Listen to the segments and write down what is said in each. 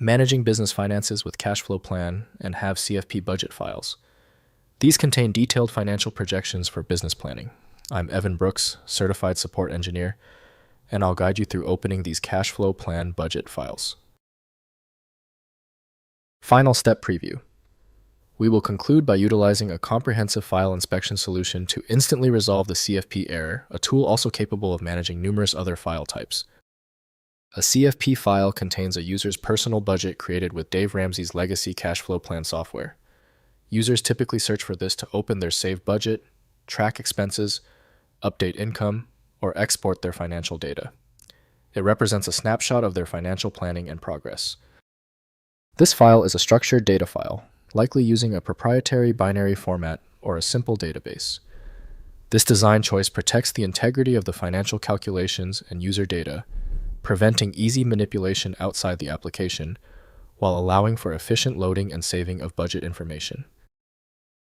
managing business finances with Cashflow Plan, and have CFP budget files. These contain detailed financial projections for business planning. I'm Evan Brooks, Certified Support Engineer, and I'll guide you through opening these Cashflow Plan budget files. Final step preview. We will conclude by utilizing a comprehensive file inspection solution to instantly resolve the CFP error, a tool also capable of managing numerous other file types. A CFP file contains a user's personal budget created with Dave Ramsey's legacy Cashflow Plan software. Users typically search for this to open their saved budget, track expenses, update income, or export their financial data. It represents a snapshot of their financial planning and progress. This file is a structured data file, likely using a proprietary binary format or a simple database. This design choice protects the integrity of the financial calculations and user data, preventing easy manipulation outside the application, while allowing for efficient loading and saving of budget information.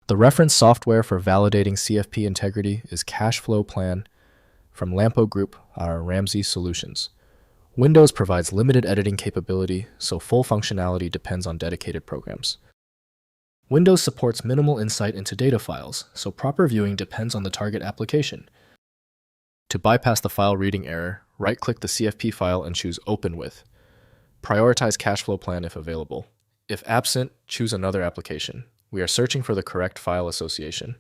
The reference software for validating CFP integrity is Cashflow Plan from Lampo Group, our Ramsey Solutions. Windows provides limited editing capability, so full functionality depends on dedicated programs. Windows supports minimal insight into data files, so proper viewing depends on the target application. To bypass the file reading error, right-click the CFP file and choose Open With. Prioritize Cashflow Plan if available. If absent, choose another application. We are searching for the correct file association.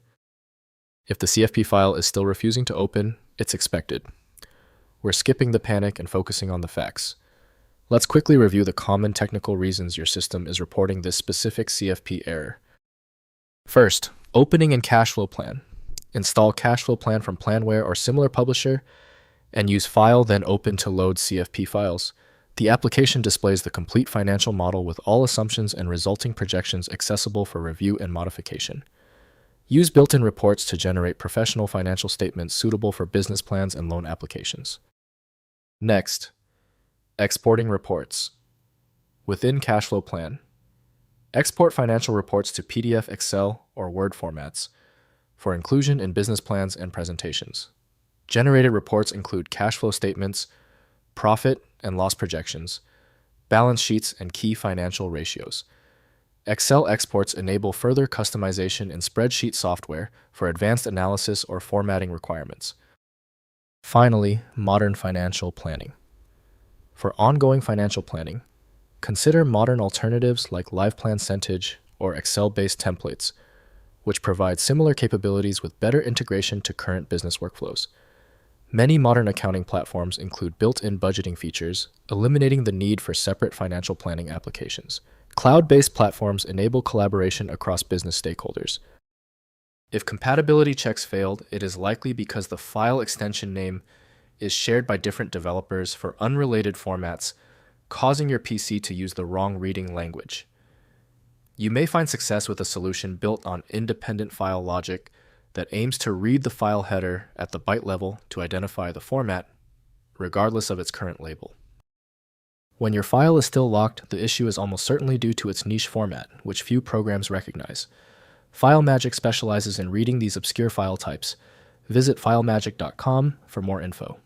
If the CFP file is still refusing to open, it's expected. We're skipping the panic and focusing on the facts. Let's quickly review the common technical reasons your system is reporting this specific CFP error. First, opening in Cashflow Plan. Install Cashflow Plan from Planware or similar publisher, and use File then Open to load CFP files. The application displays the complete financial model with all assumptions and resulting projections accessible for review and modification. Use built-in reports to generate professional financial statements suitable for business plans and loan applications. Next, exporting reports. Within Cashflow Plan, export financial reports to PDF, Excel, or Word formats for inclusion in business plans and presentations. Generated reports include cash flow statements, profit and loss projections, balance sheets, and key financial ratios. Excel exports enable further customization in spreadsheet software for advanced analysis or formatting requirements. Finally, modern financial planning. For ongoing financial planning, consider modern alternatives like LivePlan Centage or Excel-based templates, which provide similar capabilities with better integration to current business workflows. Many modern accounting platforms include built-in budgeting features, eliminating the need for separate financial planning applications. Cloud-based platforms enable collaboration across business stakeholders. If compatibility checks failed, it is likely because the file extension name is shared by different developers for unrelated formats, causing your PC to use the wrong reading language. You may find success with a solution built on independent file logic that aims to read the file header at the byte level to identify the format, regardless of its current label. When your file is still locked, the issue is almost certainly due to its niche format, which few programs recognize. FileMagick specializes in reading these obscure file types. Visit filemagick.com for more info.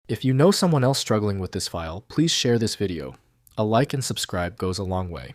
If you know someone else struggling with this file, please share this video. A like and subscribe goes a long way.